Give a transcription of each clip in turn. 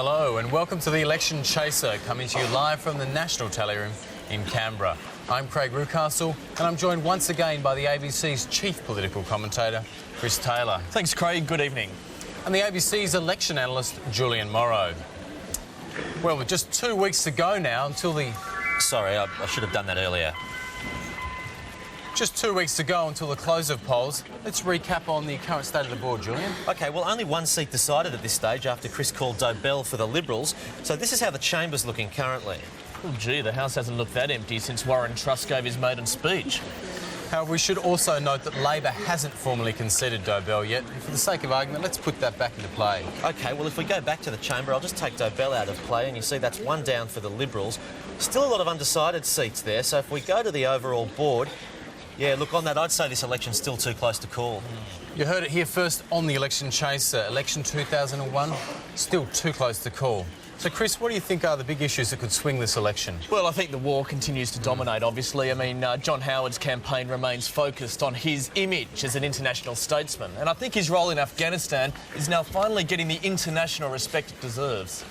Hello and welcome to the Election Chaser, coming to you live from the National Tally Room in Canberra. I'm Craig Rucastle and I'm joined once again by the ABC's chief political commentator, Chris Taylor. Thanks, Craig. Good evening. And the ABC's election analyst, Julian Morrow. Well, with just 2 weeks to go now until the... Sorry, I should have done that earlier. Just 2 weeks to go until the close of polls. Let's recap on the current state of the board, Julian. OK, well, only one seat decided at this stage after Chris called Dobell for the Liberals. So this is how the chamber's looking currently. Oh, gee, the House hasn't looked that empty since Warren Truss gave his maiden speech. However, we should also note that Labor hasn't formally conceded Dobell yet. And for the sake of argument, let's put that back into play. OK, well, if we go back to the chamber, I'll just take Dobell out of play and you see that's one down for the Liberals. Still a lot of undecided seats there, so if we go to the overall board, yeah, look, on that, I'd say this election's still too close to call. You heard it here first on the Election Chaser. Election 2001, still too close to call. So, Chris, what do you think are the big issues that could swing this election? Well, I think the war continues to dominate, obviously. I mean, John Howard's campaign remains focused on his image as an international statesman. And I think his role in Afghanistan is now finally getting the international respect it deserves.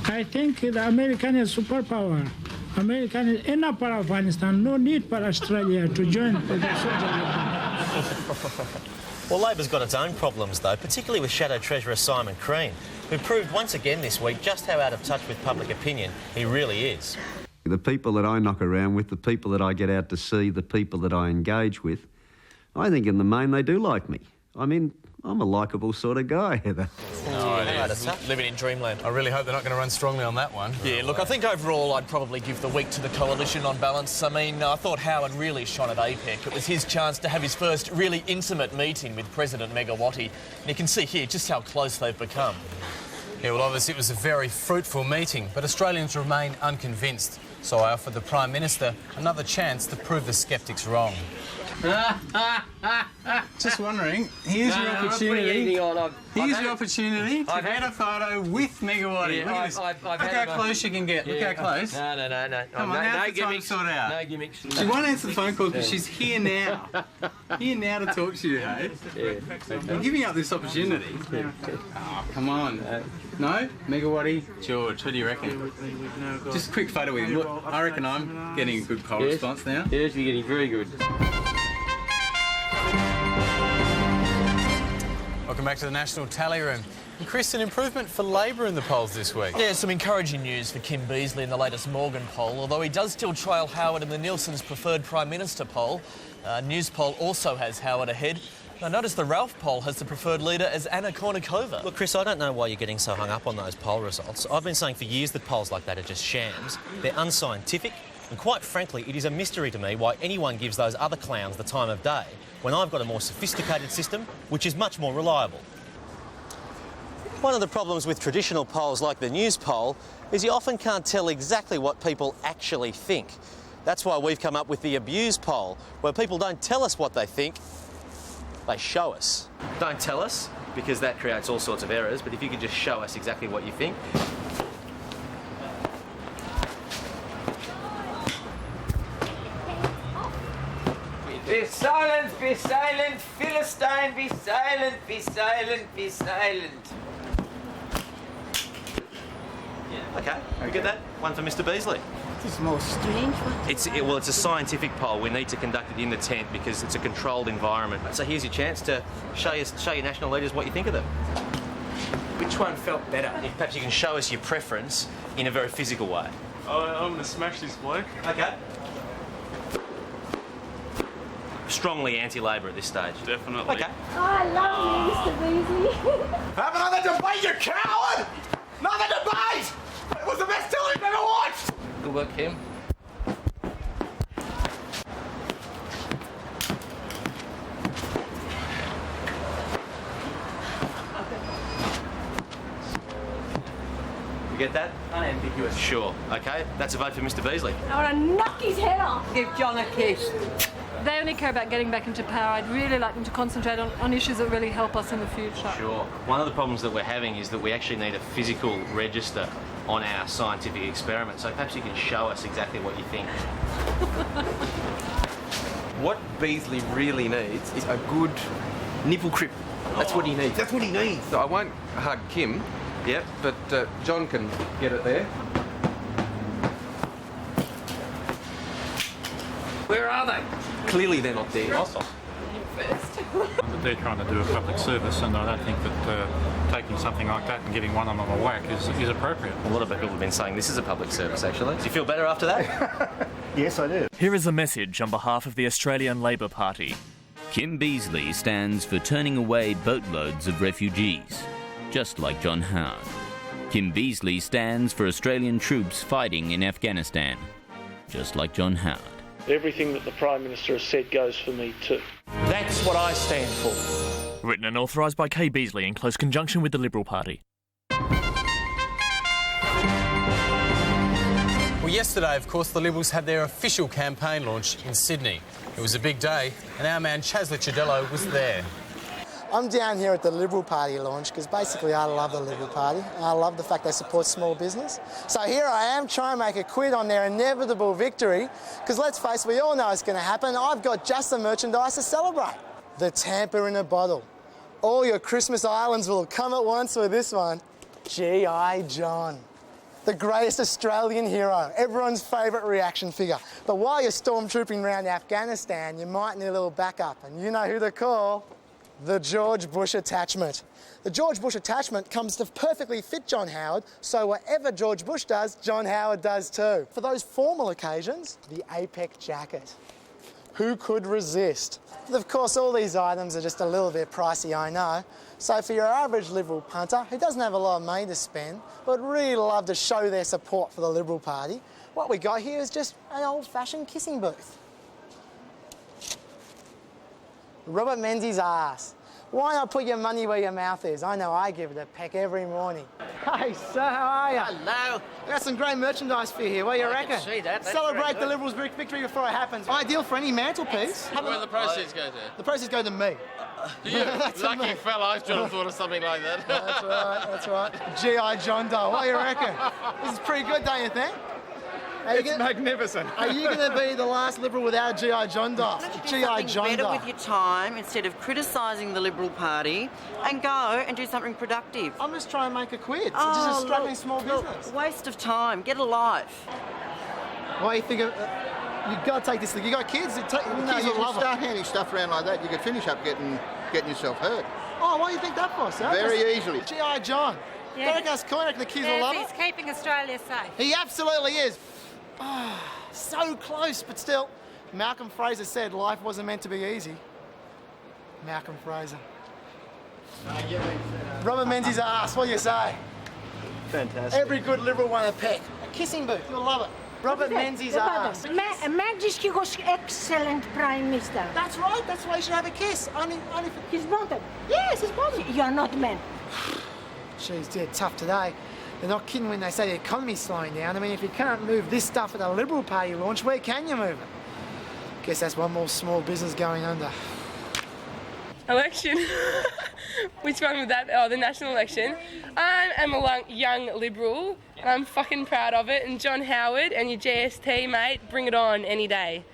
I think the American is superpower. American is enough for Afghanistan. No need for Australia to join the soldier. Well, Labor's got its own problems, though, particularly with Shadow Treasurer Simon Crean, who proved once again this week just how out of touch with public opinion he really is. The people that I knock around with, the people that I get out to see, the people that I engage with, I think in the main they do like me. I mean, I'm a likeable sort of guy, Heather. No, it is. Living in dreamland. I really hope they're not going to run strongly on that one. Yeah, look, I think overall I'd probably give the week to the coalition on balance. I mean, I thought Howard really shone at APEC. It was his chance to have his first really intimate meeting with President Megawati. And you can see here just how close they've become. Yeah, well, obviously it was a very fruitful meeting, but Australians remain unconvinced. So I offered the Prime Minister another chance to prove the sceptics wrong. Just wondering, here's your opportunity. Here's your opportunity to get a photo with Megawati. Look at this. Look how close you can get. Look how close. No. Come on, now's the time to sort out. No gimmicks. She won't answer the phone calls, but she's here now. Here now to talk to you, hey? I'm giving up this opportunity. Oh, come on. No? Megawati? George, who do you reckon? Just a quick photo with him. Look, I reckon I'm getting a good poll response now. Yes, you're getting very good. Welcome back to the National Tally Room. And Chris, an improvement for Labor in the polls this week. Yeah, some encouraging news for Kim Beazley in the latest Morgan poll, although he does still trail Howard in the Nielsen's preferred Prime Minister poll. News poll also has Howard ahead. Now, notice the Ralph poll has the preferred leader as Anna Kournikova. Look, Chris, I don't know why you're getting so hung up on those poll results. I've been saying for years that polls like that are just shams. They're unscientific, and quite frankly, it is a mystery to me why anyone gives those other clowns the time of day when I've got a more sophisticated system, which is much more reliable. One of the problems with traditional polls like the news poll is you often can't tell exactly what people actually think. That's why we've come up with the abuse poll, where people don't tell us what they think, they show us. Don't tell us, because that creates all sorts of errors, but if you could just show us exactly what you think. Be silent, be silent, Philistine, be silent, be silent, be silent. Yeah, OK, we get that. One for Mr Beazley. It's more strange one. It's a scientific poll. We need to conduct it in the tent because it's a controlled environment. So here's your chance to show your national leaders what you think of them. Which one felt better? If perhaps you can show us your preference in a very physical way. I'm going to smash this bloke. OK. Strongly anti-Labor at this stage. Definitely. OK. Oh, I love you, Mr. Beazley. Have another debate, you coward! Another debate! It was the best television I've ever watched! Good work, Kim. You get that? Unambiguous. Sure. OK. That's a vote for Mr Beazley. I want to knock his head off. Give John a kiss. They only care about getting back into power. I'd really like them to concentrate on issues that really help us in the future. Sure. One of the problems that we're having is that we actually need a physical register on our scientific experiment. So perhaps you can show us exactly what you think. What Beazley really needs is a good nipple crip. That's what he needs. That's what he needs. So I won't hug Kim, Yep, but John can get it there. Where are they? Clearly they're not there. Awesome. They're trying to do a public service, and I don't think that taking something like that and giving one of them a whack is appropriate. A lot of people have been saying this is a public service, actually. Do you feel better after that? Yes, I do. Here is a message on behalf of the Australian Labor Party. Kim Beazley stands for turning away boatloads of refugees, just like John Howard. Kim Beazley stands for Australian troops fighting in Afghanistan, just like John Howard. Everything that the Prime Minister has said goes for me too. That's what I stand for. Written and authorised by Kay Beazley in close conjunction with the Liberal Party. Well, yesterday, of course, the Liberals had their official campaign launch in Sydney. It was a big day, and our man Chaz Licciardello was there. I'm down here at the Liberal Party launch because basically I love the Liberal Party and I love the fact they support small business. So here I am trying to make a quid on their inevitable victory because let's face it, we all know it's going to happen. I've got just the merchandise to celebrate. The Tampa in a bottle. All your Christmas islands will come at once with this one. G.I. John. The greatest Australian hero, everyone's favourite reaction figure. But while you're stormtrooping around Afghanistan, you might need a little backup, and you know who to call. The George Bush attachment. The George Bush attachment comes to perfectly fit John Howard, so whatever George Bush does, John Howard does too. For those formal occasions, the APEC jacket. Who could resist? But of course, all these items are just a little bit pricey, I know. So for your average Liberal punter who doesn't have a lot of money to spend, but would really love to show their support for the Liberal Party, what we got here is just an old-fashioned kissing booth. Robert Menzies' ass. Why not put your money where your mouth is? I know I give it a peck every morning. Hey, sir, how are you? Hello. We got some great merchandise for you here. What do you reckon? I can see that. That's Celebrate the Liberals' victory before it happens. Ideal for any mantelpiece. Where do the proceeds go to? The proceeds go to me. You lucky fella, I should have thought of something like that. That's right, that's right. G.I. John doll. What do you reckon? This is pretty good, don't you think? It's magnificent. Are you going to be the last Liberal without a G.I. John doll? G.I. John better doll. with your time instead of criticising the Liberal Party and go and do something productive. I'm just trying to make a quid. It's just a struggling small business. Waste of time. Get a life. Why do you think you've got to take this thing? You got kids? Kids will love it. Start handing stuff around like that, you could finish up getting yourself hurt. Oh, why do you think that for, sir? Very easily. G.I. John. Yeah. Don't reckon that's cool? I reckon the kids will love it. He's keeping Australia safe. He absolutely is. Oh, so close, but still. Malcolm Fraser said life wasn't meant to be easy. Malcolm Fraser. Robert Menzies' ass, what do you say? Fantastic. Every good Liberal won a peck. A kissing booth, you'll love it. Robert Menzies' ass. Majesty was excellent Prime Minister. That's right, that's why you should have a kiss. Only for... His mother. Yes, his mother. You are not man. She's dead tough today. They're not kidding when they say the economy's slowing down. I mean, if you can't move this stuff at a Liberal Party launch, where can you move it? Guess that's one more small business going under. Election. Which one was that? Oh, the national election. I am a young Liberal, and I'm fucking proud of it. And John Howard and your GST, mate, bring it on any day.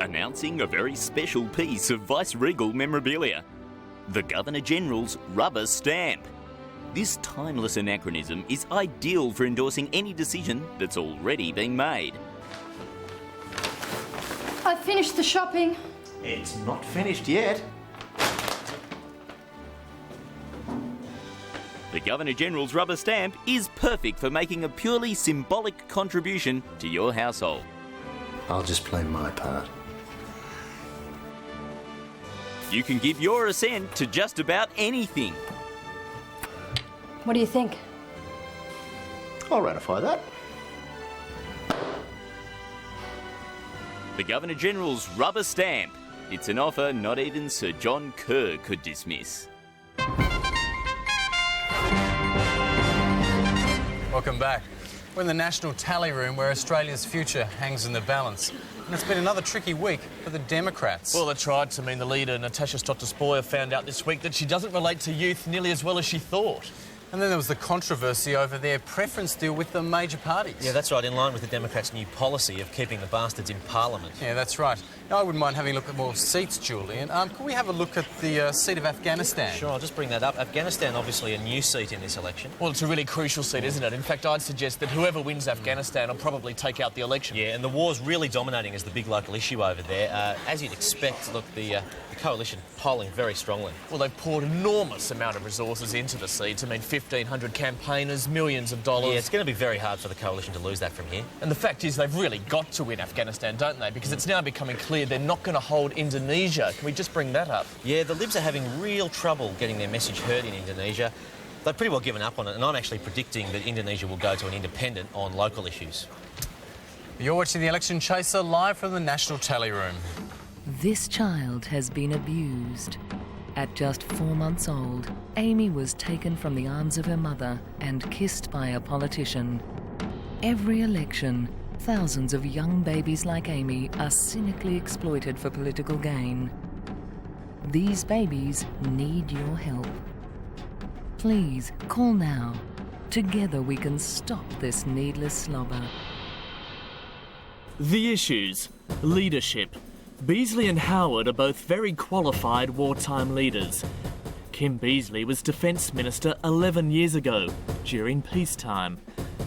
Announcing a very special piece of Vice-Regal memorabilia. The Governor-General's rubber stamp. This timeless anachronism is ideal for endorsing any decision that's already been made. I finished the shopping. It's not finished yet. The Governor-General's rubber stamp is perfect for making a purely symbolic contribution to your household. I'll just play my part. You can give your assent to just about anything. What do you think? I'll ratify that. The Governor-General's rubber stamp. It's an offer not even Sir John Kerr could dismiss. Welcome back. We're in the National Tally Room where Australia's future hangs in the balance. And it's been another tricky week for the Democrats. Well, that's right. I mean, the leader, Natasha Stott-Despoja, found out this week that she doesn't relate to youth nearly as well as she thought. And then there was the controversy over their preference deal with the major parties. Yeah, that's right, in line with the Democrats' new policy of keeping the bastards in Parliament. Yeah, that's right. Now, I wouldn't mind having a look at more seats, Julian. Can we have a look at the seat of Afghanistan? Sure, I'll just bring that up. Afghanistan, obviously a new seat in this election. Well, it's a really crucial seat, isn't it? In fact, I'd suggest that whoever wins Afghanistan will probably take out the election. Yeah, and the war's really dominating as the big local issue over there. As you'd expect, look, the coalition polling very strongly. Well, they've poured an enormous amount of resources into the seat. I mean, 1,500 campaigners, millions of dollars. Yeah, it's going to be very hard for the coalition to lose that from here. And the fact is they've really got to win Afghanistan, don't they? Because it's now becoming clear they're not going to hold Indonesia. Can we just bring that up? Yeah, the Libs are having real trouble getting their message heard in Indonesia. They've pretty well given up on it, and I'm actually predicting that Indonesia will go to an independent on local issues. You're watching The Election Chaser live from the National Tally Room. This child has been abused. At just 4 months old, Amy was taken from the arms of her mother and kissed by a politician. Every election, thousands of young babies like Amy are cynically exploited for political gain. These babies need your help. Please call now. Together we can stop this needless slobber. The issues: leadership. Beazley and Howard are both very qualified wartime leaders. Kim Beazley was Defence Minister 11 years ago, during peacetime.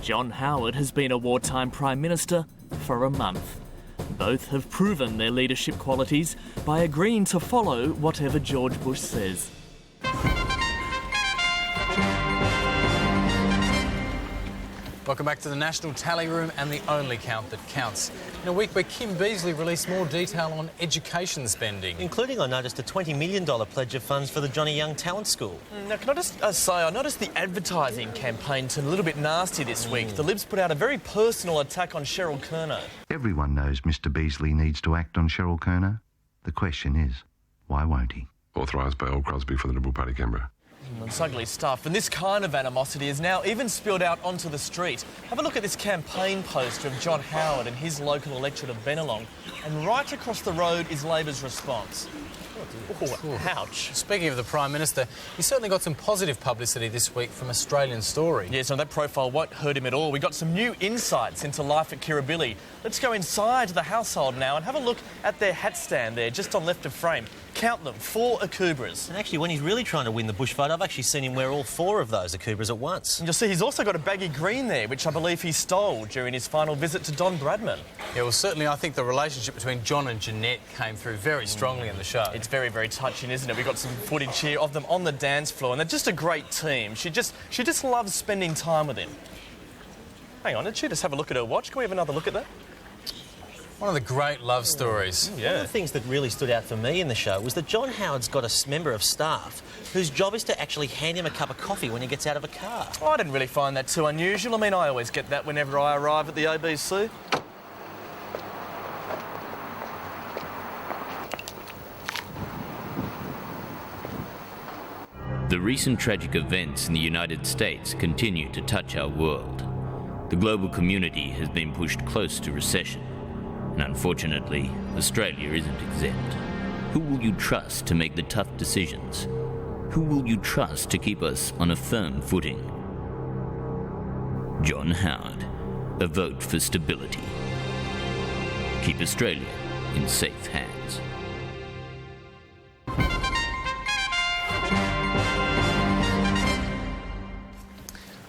John Howard has been a wartime Prime Minister for a month. Both have proven their leadership qualities by agreeing to follow whatever George Bush says. Welcome back to the National Tally Room and the only count that counts. In a week where Kim Beazley released more detail on education spending. Including, I noticed, a $20 million pledge of funds for the Johnny Young Talent School. Now, can I just say, I noticed the advertising campaign turned a little bit nasty this week. The Libs put out a very personal attack on Cheryl Kerner. Everyone knows Mr Beazley needs to act on Cheryl Kerner. The question is, why won't he? Authorised by Old Crosby for the Liberal Party, Canberra. It's ugly stuff, and this kind of animosity is now even spilled out onto the street. Have a look at this campaign poster of John Howard and his local electorate of Bennelong, and right across the road is Labor's response. Oh, ouch. Speaking of the Prime Minister, he certainly got some positive publicity this week from Australian Story. Yes, and that profile won't hurt him at all. We got some new insights into life at Kirribilli. Let's go inside the household now and have a look at their hat stand there, just on left of frame. Count them, 4 akubras. And actually, when he's really trying to win the bushfight, I've actually seen him wear all 4 of those akubras at once. And you'll see he's also got a baggy green there, which I believe he stole during his final visit to Don Bradman. Yeah, well, certainly I think the relationship between John and Jeanette came through very strongly in the show. It's very, very touching, isn't it? We've got some footage here of them on the dance floor, and they're just a great team. She just loves spending time with him. Hang on, did she just have a look at her watch? Can we have another look at that? One of the great love stories. One of the things that really stood out for me in the show was that John Howard's got a member of staff whose job is to actually hand him a cup of coffee when he gets out of a car. Oh, I didn't really find that too unusual. I mean, I always get that whenever I arrive at the ABC. The recent tragic events in the United States continue to touch our world. The global community has been pushed close to recession. And unfortunately, Australia isn't exempt. Who will you trust to make the tough decisions? Who will you trust to keep us on a firm footing? John Howard, a vote for stability. Keep Australia in safe hands.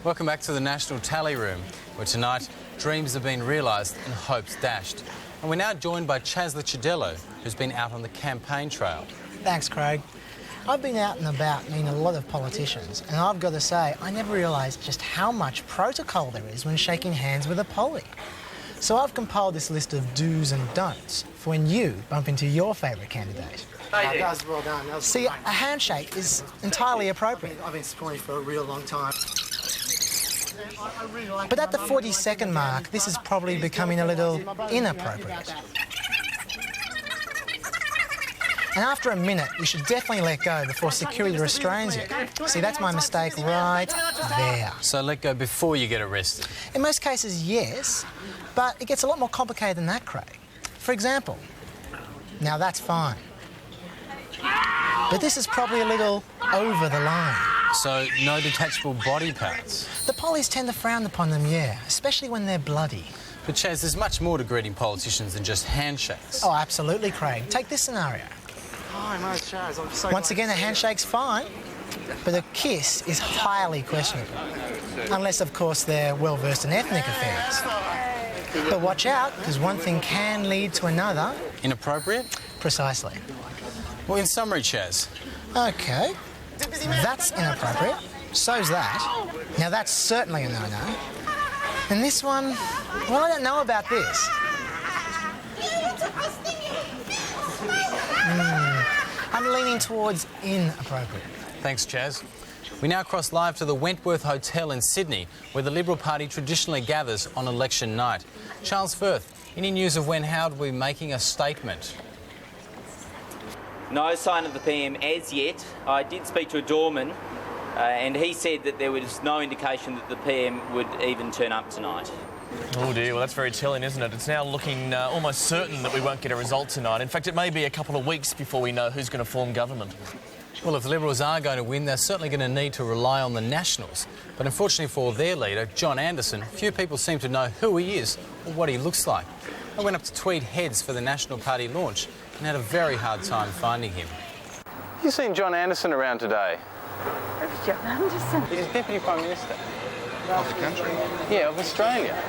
Welcome back to the National Tally Room, where tonight dreams have been realised and hopes dashed. And we're now joined by Chasla Chidello, who's been out on the campaign trail. Thanks, Craig. I've been out and about meeting a lot of politicians, and I've got to say, I never realised just how much protocol there is when shaking hands with a Polly. So I've compiled this list of do's and don'ts for when you bump into your favourite candidate. That was well done. See, a handshake is entirely appropriate. I've been supporting for a real long time. But at the 40-second mark, this is probably becoming a little inappropriate. And after a minute, you should definitely let go before security restrains you. See, that's my mistake right there. So let go before you get arrested? In most cases, yes, but it gets a lot more complicated than that, Craig. For example, now that's fine. But this is probably a little over the line. So no detachable body parts? The pollies tend to frown upon them, yeah, especially when they're bloody. But Chaz, there's much more to greeting politicians than just handshakes. Oh, absolutely, Craig. Take this scenario. Hi, mate, Charles. I'm so Once again, a handshake's fine, but a kiss is highly questionable. Unless, of course, they're well-versed in ethnic affairs. But watch out, because one thing can lead to another. Inappropriate? Precisely. Well, in summary, Chaz. OK. That's inappropriate. So's that. Now, that's certainly a no-no. And this one, well, I don't know about this. I'm leaning towards inappropriate. Thanks, Chaz. We now cross live to the Wentworth Hotel in Sydney, where the Liberal Party traditionally gathers on election night. Charles Firth, any news of when Howard will be making a statement? No sign of the PM as yet. I did speak to a doorman and he said that there was no indication that the PM would even turn up tonight. Oh dear, well that's very telling, isn't it? It's now looking almost certain that we won't get a result tonight. In fact, it may be a couple of weeks before we know who's going to form government. Well, if the Liberals are going to win, they're certainly going to need to rely on the Nationals. But unfortunately for their leader, John Anderson, few people seem to know who he is or what he looks like. I went up to Tweed Heads for the National Party launch and had a very hard time finding him. You seen John Anderson around today? Who's John Anderson? He's Deputy Prime Minister. Of the country? Yeah, of Australia.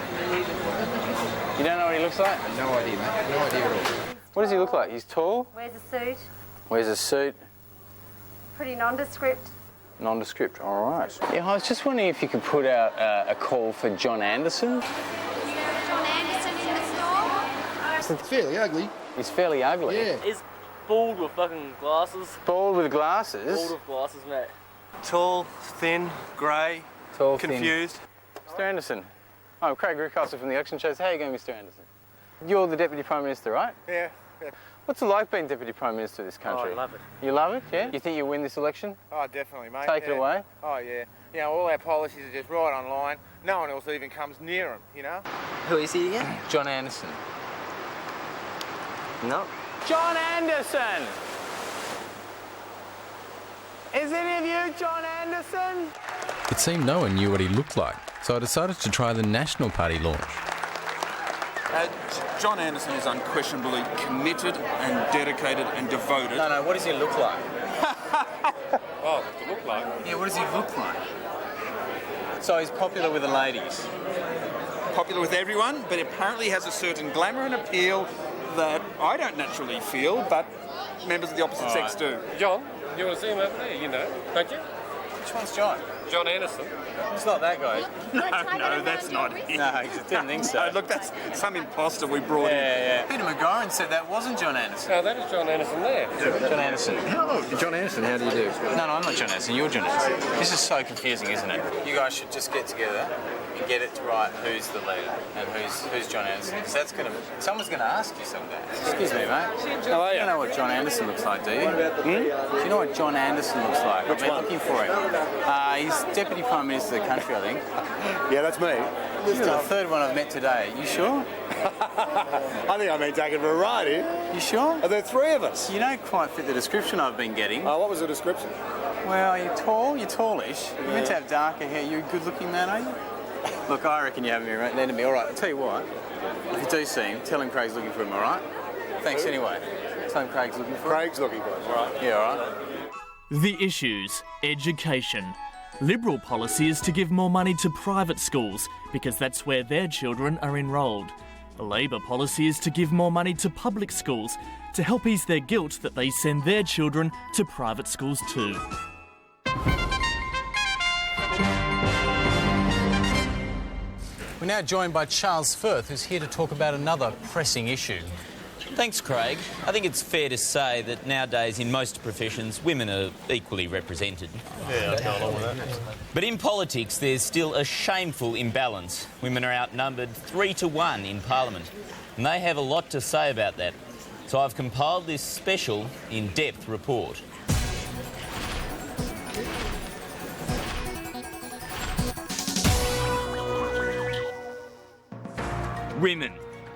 You don't know what he looks like? No idea, mate. No idea at all. What does he look like? He's tall? Wears a suit. Wears a suit. Pretty nondescript. Nondescript, all right. Yeah, I was just wondering if you could put out a call for John Anderson. John Anderson in the store? It's fairly ugly. He's fairly ugly. Yeah. He's bald with fucking glasses. Bald with glasses? Bald with glasses, mate. Tall, thin, grey, tall, confused. Thin. Mr Anderson. I'm Craig Rucastle from the Election Shows. How are you going, Mr Anderson? You're the Deputy Prime Minister, right? Yeah. What's it like being Deputy Prime Minister of this country? Oh, I love it. You love it, yeah? You think you'll win this election? Oh, definitely, mate. Take it away? Oh, yeah. You know, all our policies are just right online. No one else even comes near them, you know? Who is he again? John Anderson. No. John Anderson! Is any of you John Anderson? It seemed no one knew what he looked like, so I decided to try the National Party launch. John Anderson is unquestionably committed and dedicated and devoted. No, what does he look like? Oh, to look like? Yeah, what does he look like? So he's popular with the ladies? Popular with everyone, but apparently has a certain glamour and appeal that I don't naturally feel, but members of the opposite sex do. John, you want to see him over there, you know, don't you? Which one's John? John Anderson. It's not that guy. No, that's not him. No, I didn't think so. No, look, that's some imposter we brought in. Yeah. Peter McGorrin said that wasn't John Anderson. No, that is John Anderson there. John Anderson. Hello, John Anderson, how do you do? No, I'm not John Anderson, you're John Anderson. This is so confusing, isn't it? You guys should just get together and get it right who's the leader and who's John Anderson. Because someone's going to ask you someday. Excuse me, mate. How are you? You don't know what John Anderson looks like, do you? Do you know what John Anderson looks like? I've been looking for him. He's Deputy Prime Minister of the country, I think. Yeah, that's me. You're the third one I've met today. You sure? I think I've been taken for a ride here. You sure? Are there three of us? You don't quite fit the description I've been getting. Oh, what was the description? Well, you're tall, you're tallish. You're meant to have darker hair. You're a good-looking man, are you? Look, I reckon you haven't been right. Then to me, all right. I'll tell you what. If you do see him, tell him Craig's looking for him, all right? Thanks anyway. Tell him Craig's looking for him. Craig's looking for him, all right? Yeah, all right. The issues: education. Liberal policy is to give more money to private schools because that's where their children are enrolled. The Labor policy is to give more money to public schools to help ease their guilt that they send their children to private schools too. We're now joined by Charles Firth, who's here to talk about another pressing issue. Thanks, Craig. I think it's fair to say that nowadays in most professions women are equally represented. Yeah, I'd go along with that. But in politics there's still a shameful imbalance. Women are outnumbered 3-1 in Parliament, and they have a lot to say about that. So I've compiled this special, in-depth report. Women.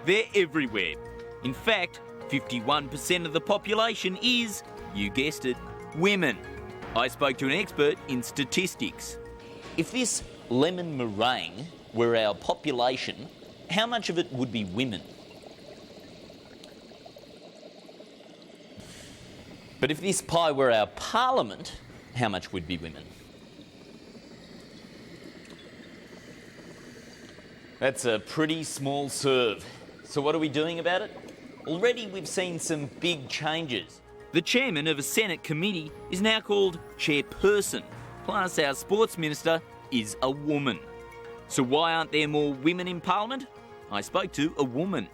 They're everywhere. In fact, 51% of the population is, you guessed it, women. I spoke to an expert in statistics. If this lemon meringue were our population, how much of it would be women? But if this pie were our parliament, how much would be women? That's a pretty small serve. So what are we doing about it? Already we've seen some big changes. The chairman of a Senate committee is now called chairperson. Plus our sports minister is a woman. So why aren't there more women in Parliament? I spoke to a woman.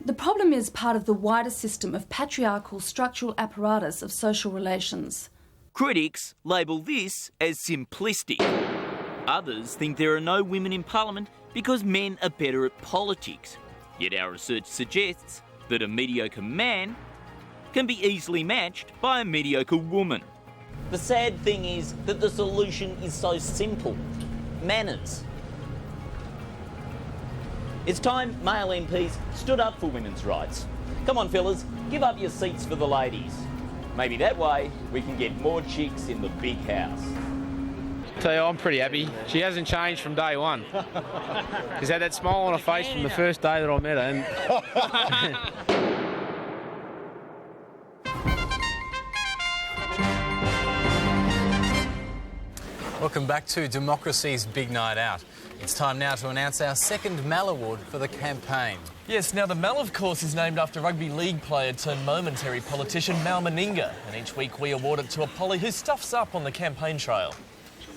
The problem is part of the wider system of patriarchal structural apparatus of social relations. Critics label this as simplistic. Others think there are no women in Parliament because men are better at politics. Yet our research suggests that a mediocre man can be easily matched by a mediocre woman. The sad thing is that the solution is so simple. Manners. It's time male MPs stood up for women's rights. Come on, fellas, give up your seats for the ladies. Maybe that way we can get more chicks in the big house. Tell you, I'm pretty happy. She hasn't changed from day one. She's had that smile on her face from the first day that I met her. Welcome back to Democracy's Big Night Out. It's time now to announce our second Mal Award for the campaign. Yes, now the Mal, of course, is named after rugby league player turned momentary politician Mal Meninga, and each week we award it to a Polly who stuffs up on the campaign trail.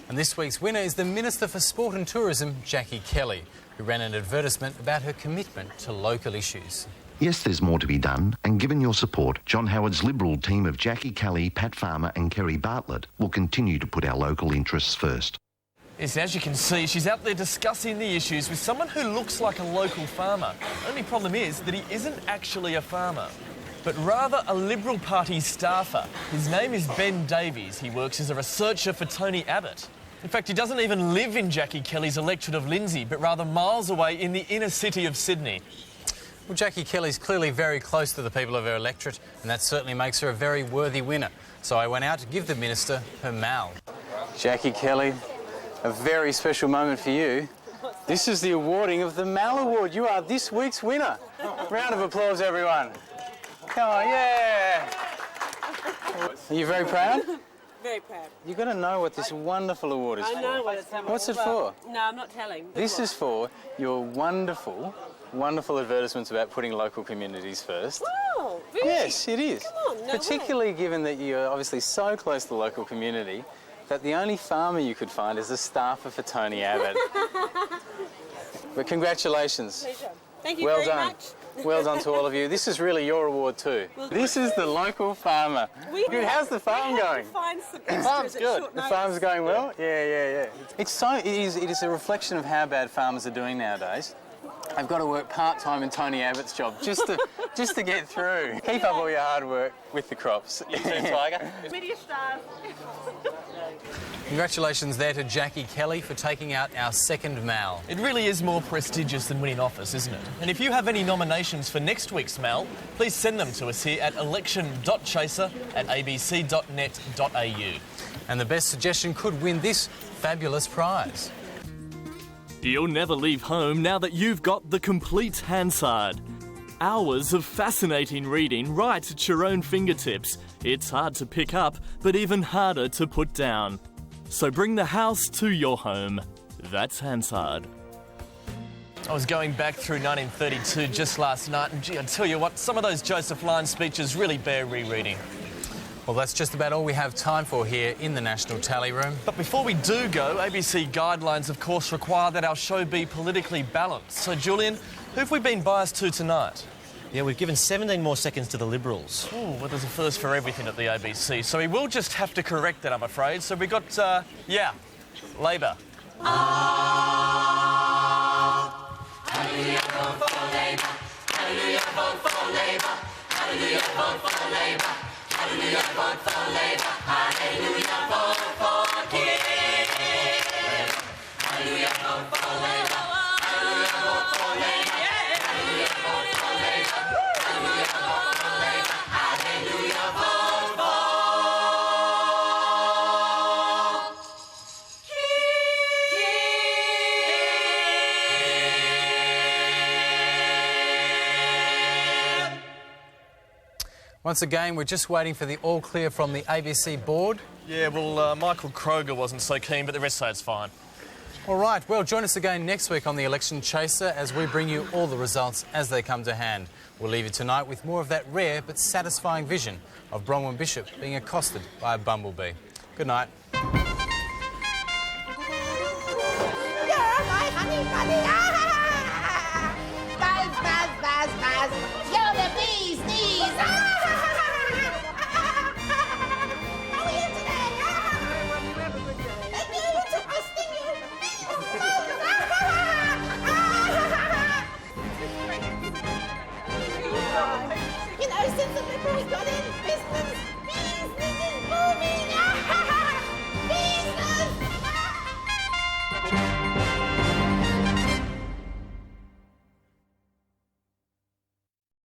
And this week's winner is the Minister for Sport and Tourism, Jackie Kelly, who ran an advertisement about her commitment to local issues. Yes, there's more to be done, and given your support, John Howard's Liberal team of Jackie Kelly, Pat Farmer and Kerry Bartlett will continue to put our local interests first. Yes, as you can see, she's out there discussing the issues with someone who looks like a local farmer. Only problem is that he isn't actually a farmer, but rather a Liberal Party staffer. His name is Ben Davies. He works as a researcher for Tony Abbott. In fact, he doesn't even live in Jackie Kelly's electorate of Lindsay, but rather miles away in the inner city of Sydney. Well, Jackie Kelly's clearly very close to the people of her electorate, and that certainly makes her a very worthy winner. So I went out to give the Minister her Mal. Jackie Kelly, a very special moment for you. This is the awarding of the Mal Award. You are this week's winner. Round of applause, everyone. Come on, yeah. Are you very proud? Very proud. You've got to know what this wonderful award is for. I know what it's for. What's it for? No, I'm not telling. This is for your wonderful advertisements about putting local communities first. Oh, really? Yes, it is. Come on, no Particularly given that you're obviously so close to the local community that the only farmer you could find is a staffer for Tony Abbott. But congratulations. Pleasure. Thank you well very done. much. Well done to all of you. This is really your award too. Well, this is the local farmer. Good. How's the farm going? The farm's good. The farm's going well? Yeah. It is a reflection of how bad farmers are doing nowadays. I've got to work part-time in Tony Abbott's job just to get through. Keep up all your hard work with the crops. You too, Tiger. Media stars. Congratulations there to Jackie Kelly for taking out our second Mal. It really is more prestigious than winning office, isn't it? And if you have any nominations for next week's Mal, please send them to us here at election.chaser@abc.net.au. And the best suggestion could win this fabulous prize. You'll never leave home now that you've got the complete Hansard. Hours of fascinating reading right at your own fingertips. It's hard to pick up, but even harder to put down. So bring the house to your home. That's Hansard. I was going back through 1932 just last night, and gee, I tell you what, some of those Joseph Lyons speeches really bear rereading. Well, that's just about all we have time for here in the National Tally Room. But before we do go, ABC guidelines, of course, require that our show be politically balanced. So, Julian, who have we been biased to tonight? Yeah, we've given 17 more seconds to the Liberals. Oh, well, there's a first for everything at the ABC, so we will just have to correct that, I'm afraid. So we got, Labor. Hallelujah, vote for Labour. Hallelujah, vote for Labour. Hallelujah, vote for Labour. Hallelujah, vote for Labour. Hallelujah, vote for King. Hallelujah, vote for Labour. Hallelujah, vote for Labour. Hallelujah, vote for Labour. Hallelujah, vote for Labour. Hallelujah, vote for King. Once again, we're just waiting for the all clear from the ABC board. Yeah, well, Michael Kroger wasn't so keen, but the rest say it's fine. All right, well, join us again next week on the Election Chaser as we bring you all the results as they come to hand. We'll leave you tonight with more of that rare but satisfying vision of Bronwyn Bishop being accosted by a bumblebee. Good night. You're my honey bunny. Ah! Buzz, buzz, buzz, buzz. You're the bee's knees. Ah! How are you today? You know, since the Liberals got in business,